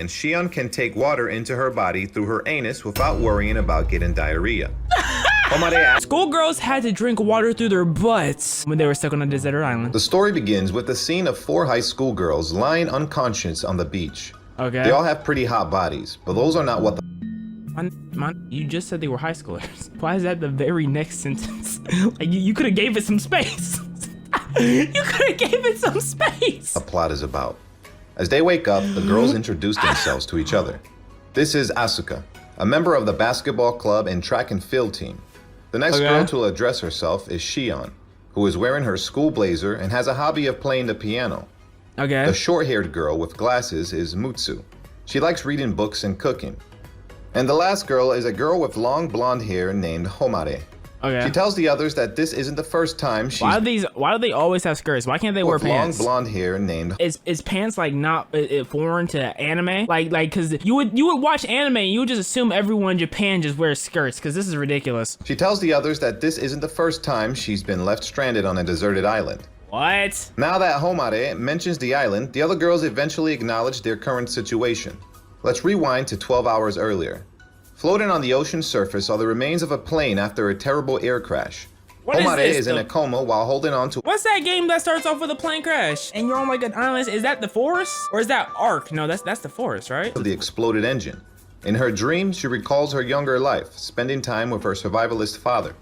and Shion can take water into her body through her anus without worrying about getting diarrhea. Homare asks, Schoolgirls had to drink water through their butts when they were stuck on a deserted island. the story begins with the scene of 4 high school girls lying unconscious on the beach. Okay. They all have pretty hot bodies, but those are not what the You just said they were high schoolers. Why is that the very next sentence? Like you could have gave it some space. You could have gave it some space. plot is about. As they wake up, the girls introduce themselves to each other. This is Asuka, a member of the basketball club and track and field team. The next Okay. girl to address herself is Shion, who is wearing her school blazer and has a hobby of playing the piano. Okay. The short-haired girl with glasses is Mutsu. She likes reading books and cooking. And the last girl is a girl with long blonde hair named Homare. Okay. She tells the others that this isn't the first time she's Why do they always have skirts? Why can't they wear with long pants? blonde hair named Is pants like not foreign to anime? Like cause you would watch anime and you would just assume everyone in Japan just wears skirts, cause this is ridiculous. She tells the others that this isn't the first time she's been left stranded on a deserted island. What? Now that Homare mentions the island, the other girls eventually acknowledge their current situation. Let's rewind to 12 hours earlier. Floating on the ocean surface are the remains of a plane after a terrible air crash. What is Homare this, is in though? a coma while holding on to What's that game that starts off with a plane crash and you're on like an island? Is that the forest or is that Ark? No, that's the forest, right? the exploded engine. In her dream, she recalls her younger life, spending time with her survivalist father.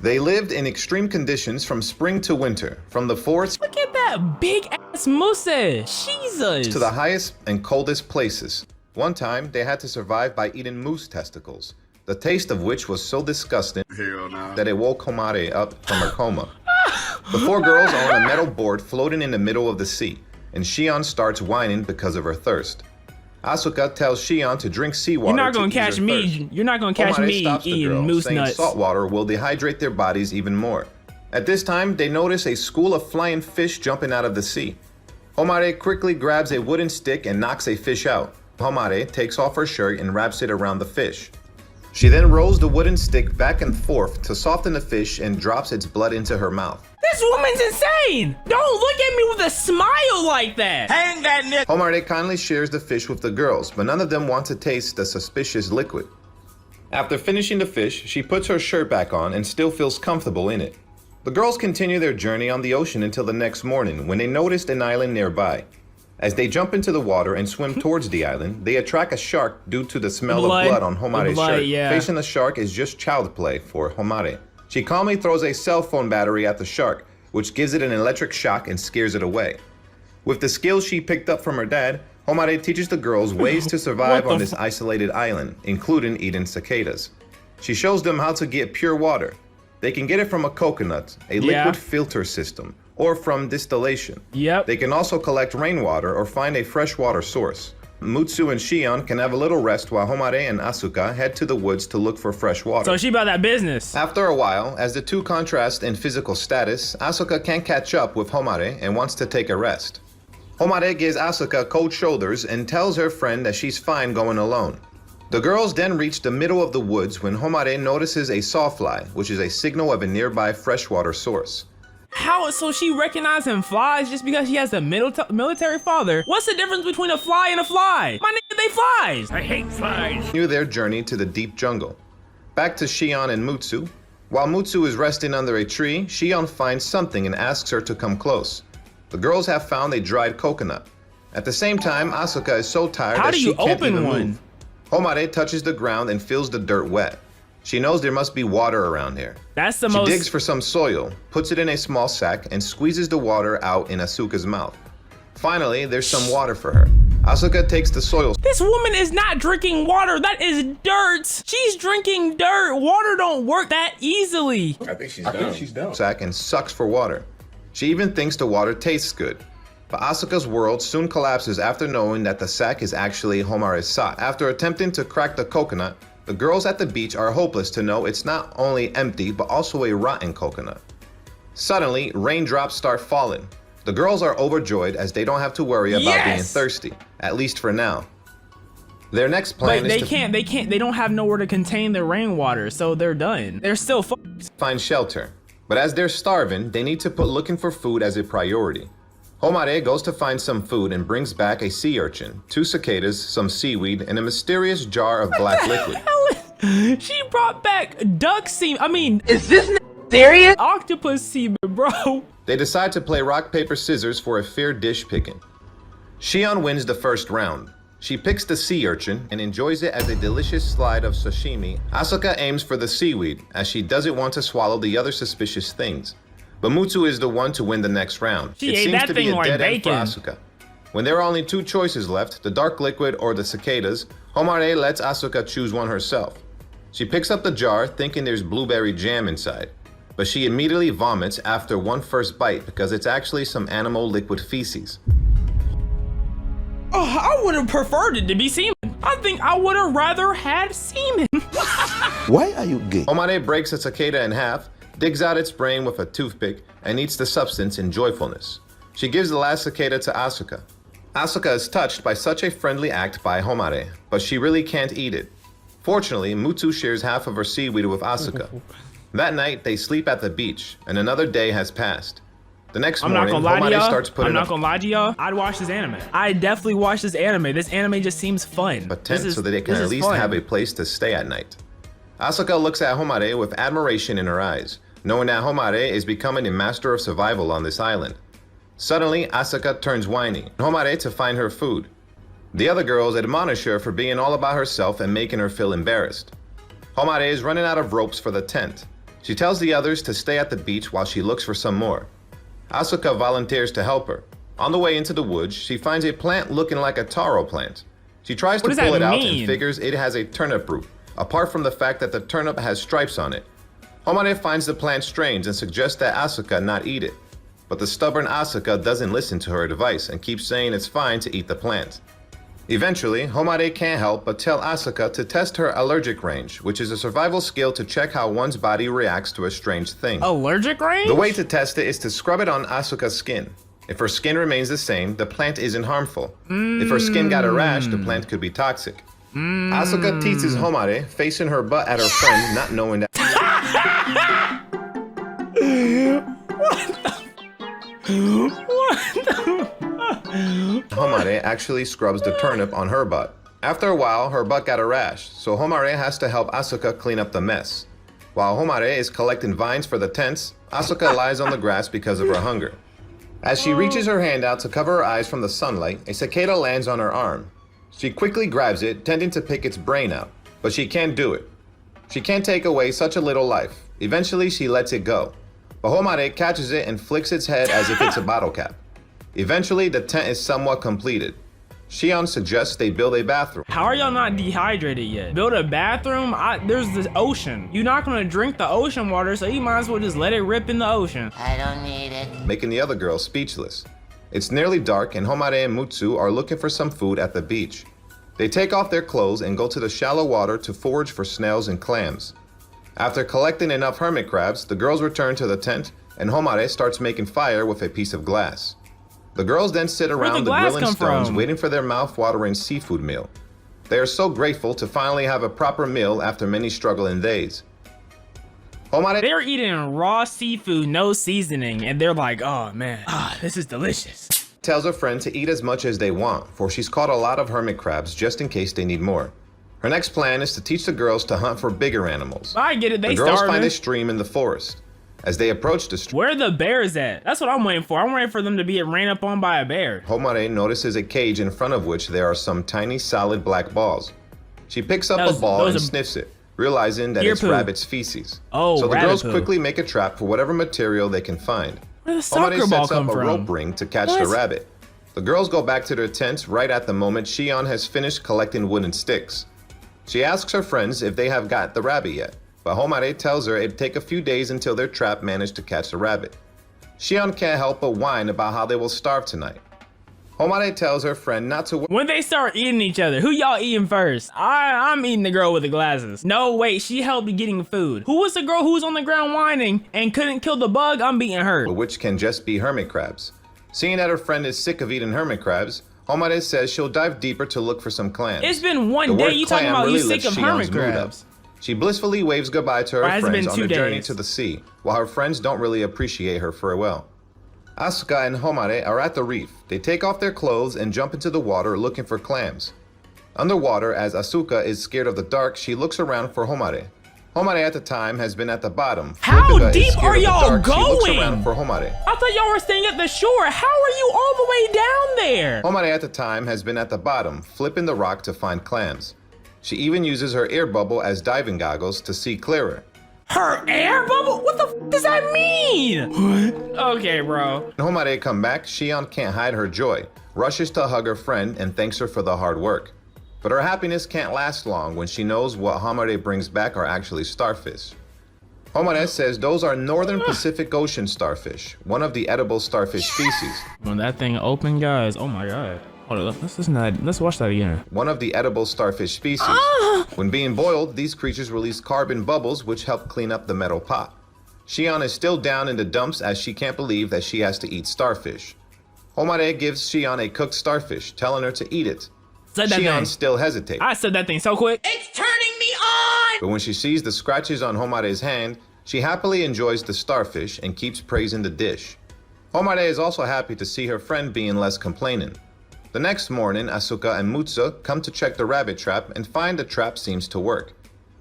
They lived in extreme conditions from spring to winter, from the forests Look at that big ass mustache. Jesus. to the highest and coldest places. One time, they had to survive by eating moose testicles, the taste of which was so disgusting that it woke Homare up from her coma. The 4 girls are on a metal board floating in the middle of the sea, and Shion starts whining because of her thirst. Asuka tells Shion to drink seawater. You're not gonna to ease catch her me. thirst. You're not gonna catch Homare me stops the eating girl, moose saying nuts. salt water will dehydrate their bodies even more. At this time, they notice a school of flying fish jumping out of the sea. Homare quickly grabs a wooden stick and knocks a fish out. Homare takes off her shirt and wraps it around the fish. She then rolls the wooden stick back and forth to soften the fish and drops its blood into her mouth. This woman's insane. Don't look at me with a smile like that. Hang that nigga. Homare kindly shares the fish with the girls, but none of them want to taste the suspicious liquid. After finishing the fish, she puts her shirt back on and still feels comfortable in it. The girls continue their journey on the ocean until the next morning when they noticed an island nearby. As they jump into the water and swim towards the island, they attract a shark due to the smell Blood. of blood on Homare's Blood, shirt. yeah. Facing the shark is just child play for Homare. She calmly throws a cell phone battery at the shark, which gives it an electric shock and scares it away. With the skills she picked up from her dad, Homare teaches the girls ways to survive What the on this isolated island, including eating cicadas. She shows them how to get pure water. They can get it from a coconut, a Yeah. liquid filter system, or from distillation. Yep. They can also collect rainwater or find a freshwater source. Mutsu and Shion can have a little rest while Homare and Asuka head to the woods to look for fresh water. So she about that business. After a while, as the two contrast in physical status, Asuka can't catch up with Homare and wants to take a rest. Homare gives Asuka cold shoulders and tells her friend that she's fine going alone. The girls then reach the middle of the woods when Homare notices a sawfly, which is a signal of a nearby freshwater source. How? So she recognizing flies just because she has a military father? What's the difference between a fly and a fly? My nigga, they flies. I hate flies. Continue their journey to the deep jungle. Back to Shion and Mutsu. While Mutsu is resting under a tree, Shion finds something and asks her to come close. The girls have found a dried coconut. At the same time, Asuka is so tired How that do she you can't open even one? move. Homare touches the ground and feels the dirt wet. She knows there must be water around here. That's the She most. digs for some soil, puts it in a small sack, and squeezes the water out in Asuka's mouth. Finally, there's some water for her. Asuka takes the soil This woman is not drinking water. That is dirt. She's drinking dirt. Water don't work that easily. I think she's dumb. sack and sucks for water. She even thinks the water tastes good. But Asuka's world soon collapses after knowing that the sack is actually Homare's sock. After attempting to crack the coconut, the girls at the beach are hopeless to know it's not only empty but also a rotten coconut. Suddenly, raindrops start falling. The girls are overjoyed as they don't have to worry about being Yes! thirsty, at least for now. Their next But plan is they to can't. They don't have nowhere to contain the rainwater, so they're done. They're still fucked. find shelter. But as they're starving, they need to put looking for food as a priority. Homare goes to find some food and brings back a sea urchin, 2 cicadas, some seaweed, and a mysterious jar of black liquid. She brought back duck semen. I mean, Is this serious? octopus semen, bro. They decide to play rock, paper, scissors for a fair dish picking. Shion wins the first round. She picks the sea urchin and enjoys it as a delicious slide of sashimi. Asuka aims for the seaweed, as she doesn't want to swallow the other suspicious things. But Mutsu is the one to win the next round. She It ate seems that to be thing a like dead bacon. end for Asuka. When there are only 2 choices left, the dark liquid or the cicadas, Homare lets Asuka choose one herself. She picks up the jar thinking there's blueberry jam inside, but she immediately vomits after one first bite because it's actually some animal liquid feces. Oh, I would have preferred it to be semen. I think I would have rather had semen. Why are you gay? Homare breaks a cicada in half, digs out its brain with a toothpick, and eats the substance in joyfulness. She gives the last cicada to Asuka. Asuka is touched by such a friendly act by Homare, but she really can't eat it. Fortunately, Mutsu shares half of her seaweed with Asuka. That night, they sleep at the beach, and another day has passed. The next I'm not morning, gonna lie to Homare y'all. starts putting I'm not up gonna lie to y'all. I'd watch this anime. I definitely watch this anime. This anime just seems fun. a tent so that they can this at is least fun. have a place to stay at night. Asuka looks at Homare with admiration in her eyes, knowing that Homare is becoming a master of survival on this island. Suddenly, Asuka turns whiny, and Homare to find her food. The other girls admonish her for being all about herself and making her feel embarrassed. Homare is running out of ropes for the tent. She tells the others to stay at the beach while she looks for some more. Asuka volunteers to help her. On the way into the woods, she finds a plant looking like a taro plant. She tries What to does pull that it out mean? and figures it has a turnip root, apart from the fact that the turnip has stripes on it. Homare finds the plant strange and suggests that Asuka not eat it. But the stubborn Asuka doesn't listen to her advice and keeps saying it's fine to eat the plant. Eventually, Homare can't help but tell Asuka to test her allergic range, which is a survival skill to check how one's body reacts to a strange thing. Allergic range? The way to test it is to scrub it on Asuka's skin. If her skin remains the same, the plant isn't harmful. If her skin got a rash, the plant could be toxic. Asuka teases Homare, facing her butt at her friend, not knowing that Homare actually scrubs the turnip on her butt. After a while, her butt got a rash, so Homare has to help Asuka clean up the mess. While Homare is collecting vines for the tents, Asuka lies on the grass because of her hunger. As she reaches her hand out to cover her eyes from the sunlight, a cicada lands on her arm. She quickly grabs it, tending to pick its brain out, but she can't do it. She can't take away such a little life. Eventually, she lets it go. But Homare catches it and flicks its head as if it's a bottle cap. Eventually, the tent is somewhat completed. Shion suggests they build a bathroom. How are y'all not dehydrated yet? Build a bathroom? There's the ocean. You're not gonna drink the ocean water, so you might as well just let it rip in the ocean. I don't need it. Making the other girls speechless. It's nearly dark and Homare and Mutsu are looking for some food at the beach. They take off their clothes and go to the shallow water to forage for snails and clams. After collecting enough hermit crabs, the girls return to the tent and Homare starts making fire with a piece of glass. The girls then sit Where'd around the the glass grilling come stones from? waiting for their mouth-watering seafood meal. They are so grateful to finally have a proper meal after many struggling days. Homare They're eating raw seafood, no seasoning, and they're like, oh man, this is delicious. tells her friend to eat as much as they want, for she's caught a lot of hermit crabs just in case they need more. Her next plan is to teach the girls to hunt for bigger animals. I get it, The they girls find a starving. stream in the forest. As they approach the stream, Where are the bears at? That's what I'm waiting for. I'm waiting for them to be ran up on by a bear. Homare notices a cage in front of which there are some tiny solid black balls. She picks up Those- a ball those and are sniffs it, realizing that deer it's poo. rabbit's feces. Oh, so the rabbit girls poo. quickly make a trap for whatever material they can find. Where did the Homare soccer ball sets up come a from? rope ring to catch What? the rabbit. The girls go back to their tents right at the moment Shion has finished collecting wooden sticks. She asks her friends if they have got the rabbit yet, but Homare tells her it'd take a few days until their trap managed to catch the rabbit. Shion can't help but whine about how they will starve tonight. Homare tells her friend not to worry. When they start eating each other, who y'all eating first? I'm eating the girl with the glasses. No, wait, she helped me getting food. Who was the girl who was on the ground whining and couldn't kill the bug? I'm beating her. Which can just be hermit crabs. Seeing that her friend is sick of eating hermit crabs, Homare says she'll dive deeper to look for some clams. It's been one The day word you talking clam about really you sick lifts of Shion's hermit mood up. crabs. She blissfully waves goodbye to her Or has it friends been on 2 their journey days? to the sea, while her friends don't really appreciate her farewell. Asuka and Homare are at the reef. They take off their clothes and jump into the water looking for clams. Underwater, as Asuka is scared of the dark, she looks around for Homare. Homare at the time has been at the bottom. How Fukuda is deep scared are of the y'all dark. She looks going? around for Homare. I thought y'all were staying at the shore. How are you all the way down there? Homare at the time has been at the bottom, flipping the rock to find clams. She even uses her air bubble as diving goggles to see clearer. Her air bubble? What the f does that mean? Okay, bro. When Homare come back, Shion can't hide her joy, rushes to hug her friend and thanks her for the hard work. But her happiness can't last long when she knows what Homare brings back are actually starfish. Homare says those are Northern Pacific Ocean starfish, one of the edible starfish species. When that thing opened, guys, oh my god. Hold on, let's listen to that. Let's watch that again. One of the edible starfish species. When being boiled, these creatures release carbon bubbles which help clean up the metal pot. Shion is still down in the dumps as she can't believe that she has to eat starfish. Homare gives Shion a cooked starfish, telling her to eat it. Said that Shion thing. still hesitates. I said that thing so quick. It's turning me on! But when she sees the scratches on Homare's hand, she happily enjoys the starfish and keeps praising the dish. Homare is also happy to see her friend being less complaining. The next morning, Asuka and Mutsu come to check the rabbit trap and find the trap seems to work.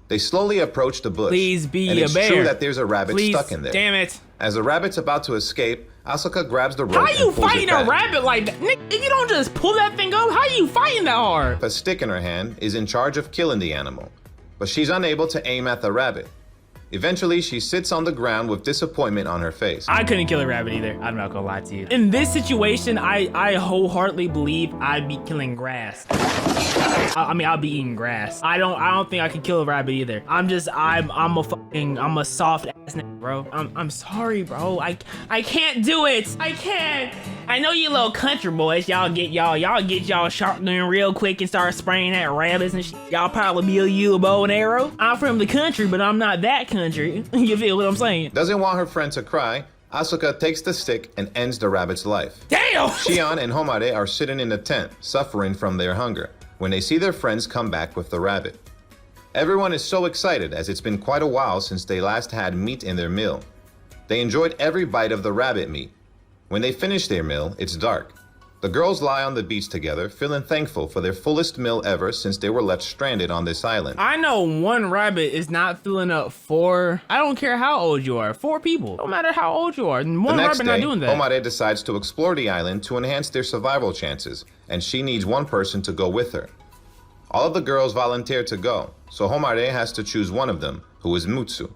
They slowly approach the bush. Please be and a it's bear. true that there's a rabbit Please, stuck in there. damn it. As the rabbit's about to escape, Asuka grabs the rope How and you pulls fighting it a back. rabbit like that? Nick, if you don't just pull that thing up, how you fighting that hard? A stick in her hand is in charge of killing the animal, but she's unable to aim at the rabbit. Eventually, she sits on the ground with disappointment on her face. I couldn't kill a rabbit either. I'm not gonna lie to you. In this situation, I wholeheartedly believe I'd be killing grass. I mean, I'll be eating grass. I don't think I could kill a rabbit either. I'm a soft ass nigga, bro. I'm sorry, bro. I can't do it. I can't. I know you little country boys. Y'all get y'all shotgun real quick and start spraying at rabbits and shit. Y'all probably be a bow and arrow. I'm from the country, but I'm not that country. You feel what I'm saying? Doesn't want her friend to cry, Asuka takes the stick and ends the rabbit's life. Damn! Shion and Homare are sitting in the tent, suffering from their hunger, when they see their friends come back with the rabbit. Everyone is so excited as it's been quite a while since they last had meat in their meal. They enjoyed every bite of the rabbit meat. When they finish their meal, it's dark. The girls lie on the beach together, feeling thankful for their fullest meal ever since they were left stranded on this island. I know one rabbit is not filling up I don't care how old you are, 4 people. No matter how old you are, The one next rabbit day, not doing that. Homare decides to explore the island to enhance their survival chances, and she needs one person to go with her. All of the girls volunteer to go, so Homare has to choose one of them, who is Mutsu.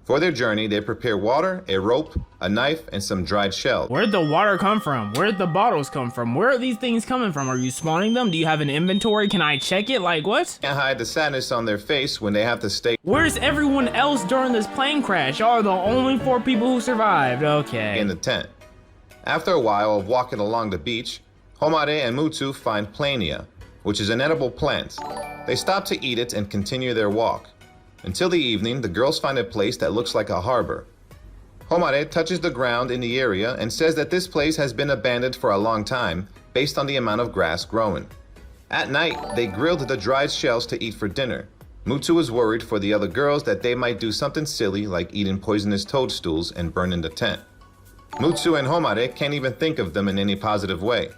For their journey, they prepare water, a rope, a knife, and some dried shells. Where'd the water come from? Where'd the bottles come from? Where are these things coming from? Are you spawning them? Do you have an inventory? Can I check it? Like what? Can't hide the sadness on their face when they have to stay Where's everyone else during this plane crash? Y'all are the only 4 people who survived. Okay. in the tent. After a while of walking along the beach, Homare and Mutsu find plania, which is an edible plant. They stop to eat it and continue their walk. Until the evening, the girls find a place that looks like a harbor. Homare touches the ground in the area and says that this place has been abandoned for a long time based on the amount of grass growing. At night, they grilled the dried shells to eat for dinner. Mutsu is worried for the other girls that they might do something silly like eating poisonous toadstools and burning the tent. Mutsu and Homare can't even think of them in any positive way.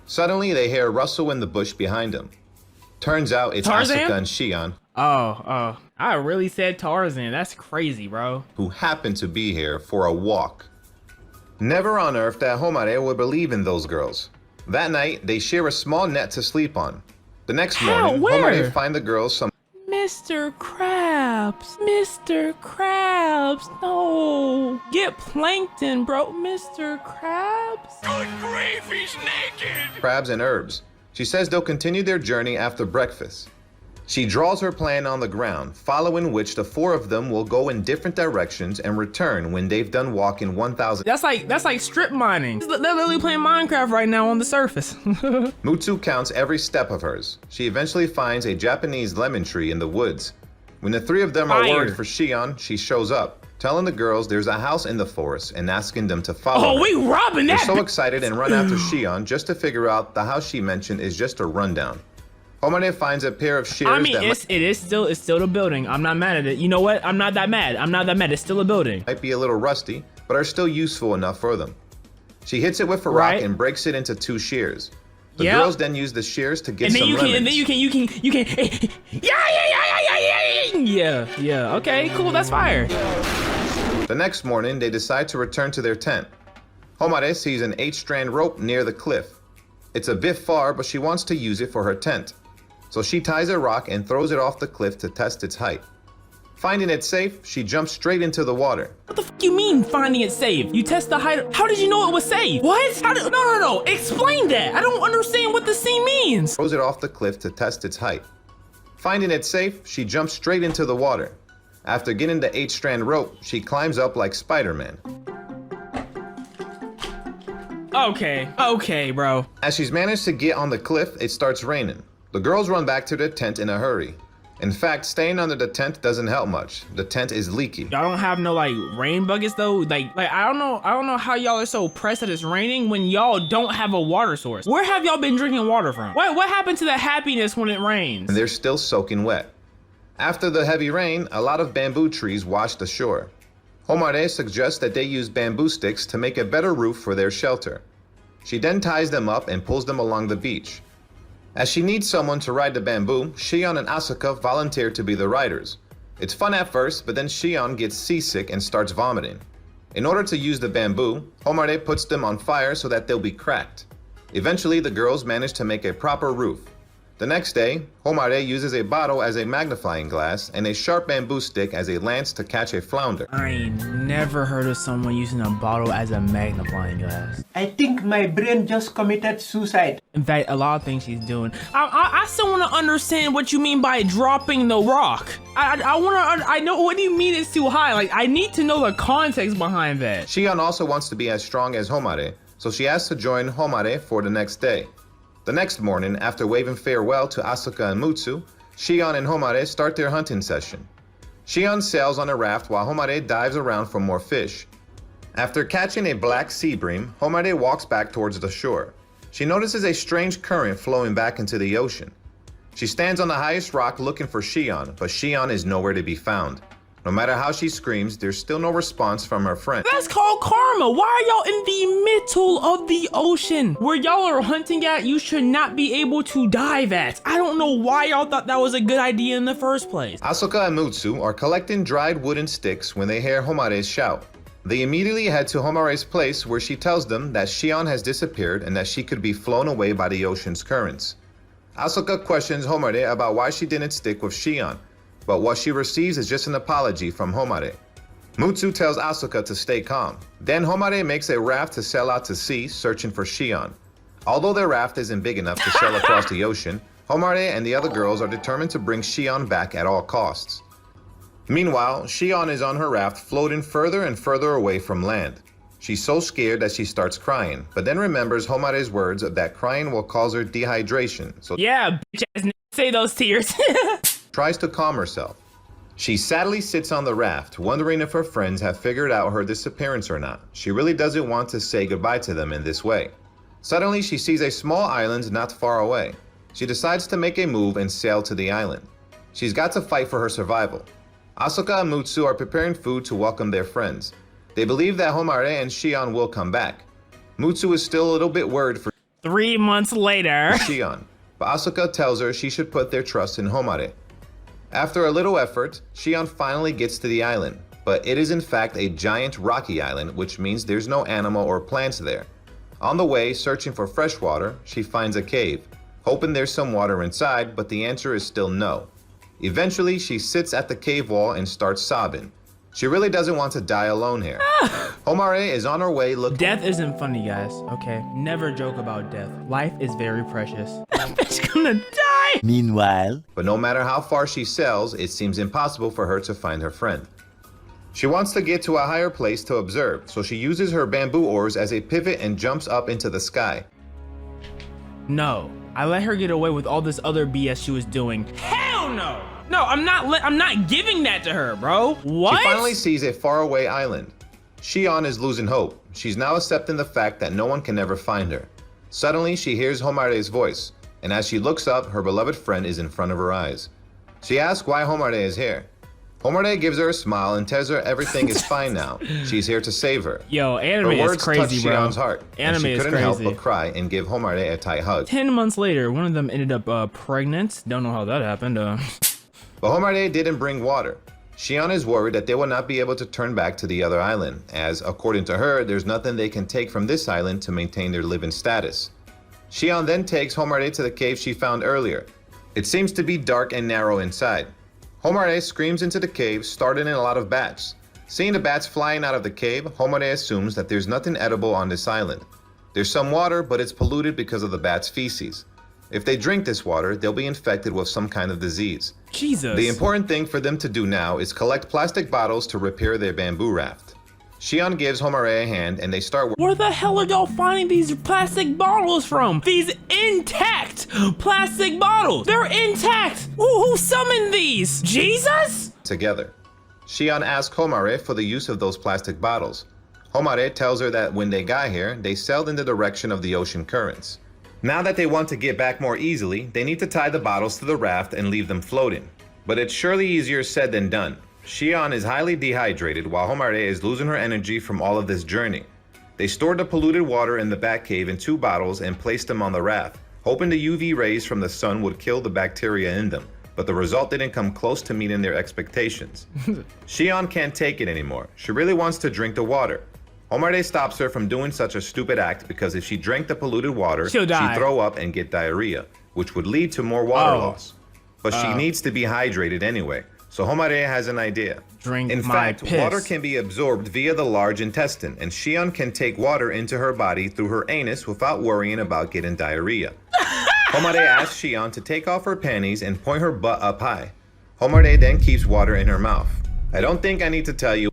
Suddenly, they hear a rustle in the bush behind them. Turns out it's Tarzan? Asuka and Shion, Oh, I really said Tarzan. That's crazy, bro. who happen to be here for a walk. Never on earth that Homare would believe in those girls. That night, they share a small net to sleep on. The next morning, Where? Homare find the girls some Mr. Krabs. Mr. Krabs. No. Get plankton, bro. Mr. Krabs. Good grief, he's naked. crabs and herbs. She says they'll continue their journey after breakfast. She draws her plan on the ground, following which the 4 of them will go in different directions and return when they've done walking 1,000. That's like strip mining. They're literally playing Minecraft right now on the surface. Mutsu counts every step of hers. She eventually finds a Japanese lemon tree in the woods. When the 3 of them are Fire. worried for Shion, she shows up, telling the girls there's a house in the forest and asking them to follow Oh, her. we robbing They're that. so excited and run after Shion just to figure out the house she mentioned is just a rundown. Homare finds a pair of shears I mean, that it's still the building. I'm not mad at it. You know what? I'm not that mad. It's still a building. might be a little rusty, but are still useful enough for them. She hits it with a rock and breaks it into 2 shears. The girls then use the shears to get some lemons. And then you can. Yeah. Okay, cool. That's fire. The next morning, they decide to return to their tent. Homare sees an 8-strand rope near the cliff. It's a bit far, but she wants to use it for her tent. So she ties a rock and throws it off the cliff to test its height. Finding it safe, she jumps straight into the water. What the f you mean finding it safe? You test the height. How did you know it was safe? What? No. Explain that. I don't understand what the scene means. Throws it off the cliff to test its height. Finding it safe, she jumps straight into the water. After getting the 8-strand rope, she climbs up like Spider-Man. Okay, bro. As she's managed to get on the cliff, it starts raining. The girls run back to their tent in a hurry. In fact, staying under the tent doesn't help much. The tent is leaky. Y'all don't have no like rain buckets though. Like I don't know how y'all are so pressed that it's raining when y'all don't have a water source. Where have y'all been drinking water from? What happened to the happiness when it rains? And they're still soaking wet. After the heavy rain, a lot of bamboo trees washed ashore. Homare suggests that they use bamboo sticks to make a better roof for their shelter. She then ties them up and pulls them along the beach. As she needs someone to ride the bamboo, Shion and Asuka volunteer to be the riders. It's fun at first, but then Shion gets seasick and starts vomiting. In order to use the bamboo, Homare puts them on fire so that they'll be cracked. Eventually, the girls manage to make a proper roof. The next day, Homare uses a bottle as a magnifying glass and a sharp bamboo stick as a lance to catch a flounder. I ain't never heard of someone using a bottle as a magnifying glass. I think my brain just committed suicide. In fact, a lot of things she's doing. I still want to understand what you mean by dropping the rock. I know, what do you mean it's too high? Like, I need to know the context behind that. Shion also wants to be as strong as Homare, so she asks to join Homare for the next day. The next morning, after waving farewell to Asuka and Mutsu, Shion and Homare start their hunting session. Shion sails on a raft while Homare dives around for more fish. After catching a black sea bream, Homare walks back towards the shore. She notices a strange current flowing back into the ocean. She stands on the highest rock looking for Shion, but Shion is nowhere to be found. No matter how she screams, there's still no response from her friend. That's called karma. Why are y'all in the middle of the ocean? Where y'all are hunting at, you should not be able to dive at. I don't know why y'all thought that was a good idea in the first place. Asuka and Mutsu are collecting dried wooden sticks when they hear Homare's shout. They immediately head to Homare's place where she tells them that Shion has disappeared and that she could be flown away by the ocean's currents. Asuka questions Homare about why she didn't stick with Shion, but what she receives is just an apology from Homare. Mutsu tells Asuka to stay calm. Then Homare makes a raft to sail out to sea, searching for Shion. Although their raft isn't big enough to sail across the ocean, Homare and the other girls are determined to bring Shion back at all costs. Meanwhile, Shion is on her raft floating further and further away from land. She's so scared that she starts crying, but then remembers Homare's words that crying will cause her dehydration, so yeah, bitch ass say those tears. tries to calm herself. She sadly sits on the raft, wondering if her friends have figured out her disappearance or not. She really doesn't want to say goodbye to them in this way. Suddenly, she sees a small island not far away. She decides to make a move and sail to the island. She's got to fight for her survival. Asuka and Mutsu are preparing food to welcome their friends. They believe that Homare and Shion will come back. Mutsu is still a little bit worried for 3 months later. Shion, but Asuka tells her she should put their trust in Homare. After a little effort, Shion finally gets to the island, but it is in fact a giant rocky island, which means there's no animal or plants there. On the way, searching for fresh water, she finds a cave, hoping there's some water inside, but the answer is still no. Eventually, she sits at the cave wall and starts sobbing. She really doesn't want to die alone here. Homare is on her way looking— Death isn't funny, guys, okay? Never joke about death. Life is very precious. That bitch gonna die! Meanwhile, but no matter how far she sails, it seems impossible for her to find her friend. She wants to get to a higher place to observe, so she uses her bamboo oars as a pivot and jumps up into the sky. No, I let her get away with all this other BS she was doing. Hell no! No, I'm not giving that to her, bro. What? She finally sees a faraway island. Shion is losing hope. She's now accepting the fact that no one can ever find her. Suddenly, she hears Homare's voice, and as she looks up, her beloved friend is in front of her eyes. She asks why Homare is here. Homare gives her a smile and tells her everything is fine now. She's here to save her. Yo, anime Her is words crazy, touched bro. Shion's heart, and Anime she is couldn't help crazy. but cry and give Homare a tight hug. 10 months later, one of them ended up pregnant. Don't know how that happened. But Homare didn't bring water. Shion is worried that they will not be able to turn back to the other island, as according to her, there's nothing they can take from this island to maintain their living status. Shion then takes Homare to the cave she found earlier. It seems to be dark and narrow inside. Homare screams into the cave, starting in a lot of bats. Seeing the bats flying out of the cave, Homare assumes that there's nothing edible on this island. There's some water, but it's polluted because of the bats' feces. If they drink this water, they'll be infected with some kind of disease. Jesus. The important thing for them to do now is collect plastic bottles to repair their bamboo raft. Shion gives Homare a hand and they start Where the hell are y'all finding these plastic bottles from? These intact plastic bottles. They're intact. Who summoned these? Jesus? together. Shion asks Homare for the use of those plastic bottles. Homare tells her that when they got here, they sailed in the direction of the ocean currents. Now that they want to get back more easily, they need to tie the bottles to the raft and leave them floating. But it's surely easier said than done. Shion is highly dehydrated while Homare is losing her energy from all of this journey. They stored the polluted water in the bat cave in 2 bottles and placed them on the raft, hoping the UV rays from the sun would kill the bacteria in them, but the result didn't come close to meeting their expectations. Shion can't take it anymore. She really wants to drink the water. Homare stops her from doing such a stupid act because if she drank the polluted water, she'd throw up and get diarrhea, which would lead to more water loss. But she needs to be hydrated anyway, so Homare has an idea. In fact, water can be absorbed via the large intestine, and Shion can take water into her body through her anus without worrying about getting diarrhea. Homare asks Shion to take off her panties and point her butt up high. Homare then keeps water in her mouth. I don't think I need to tell you.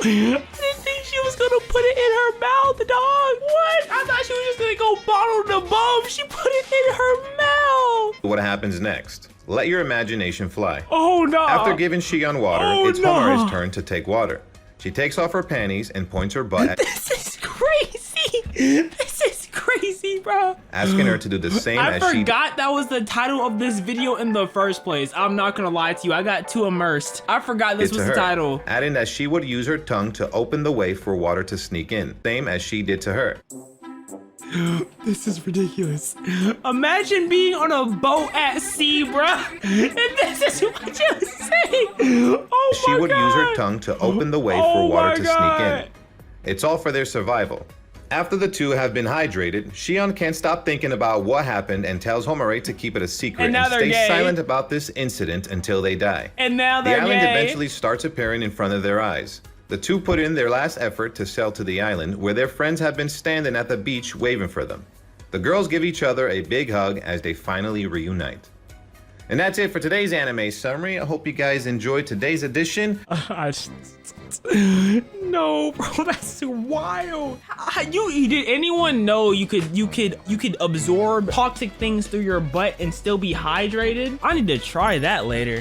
I didn't think she was gonna put it in her mouth, dog. What? I thought she was just gonna go bottle to bum. She put it in her mouth. What happens next? Let your imagination fly. Oh no. After giving Shion water, Oh, it's no. Homare's turn to take water. She takes off her panties and points her butt at This is crazy. This is crazy, bro. asking her to do the same I as she forgot that was the title of this video in the first place. I'm not gonna lie to you. I got too immersed. I forgot this did was to the her, title. adding that she would use her tongue to open the way for water to sneak in, same as she did to her. This is ridiculous. Imagine being on a boat at sea, bruh. And this is what you say. Oh She my would God. use her tongue to open the way Oh for water my to God. sneak in. It's all for their survival. After the two have been hydrated, Shion can't stop thinking about what happened and tells Homare to keep it a secret And now they're stay gay. silent about this incident until they die. And now The they're island gay. eventually starts appearing in front of their eyes. The two put in their last effort to sail to the island where their friends have been standing at the beach waving for them. The girls give each other a big hug as they finally reunite. And that's it for today's anime summary. I hope you guys enjoyed today's edition. No, bro, that's wild. Did anyone know you could absorb toxic things through your butt and still be hydrated? I need to try that later.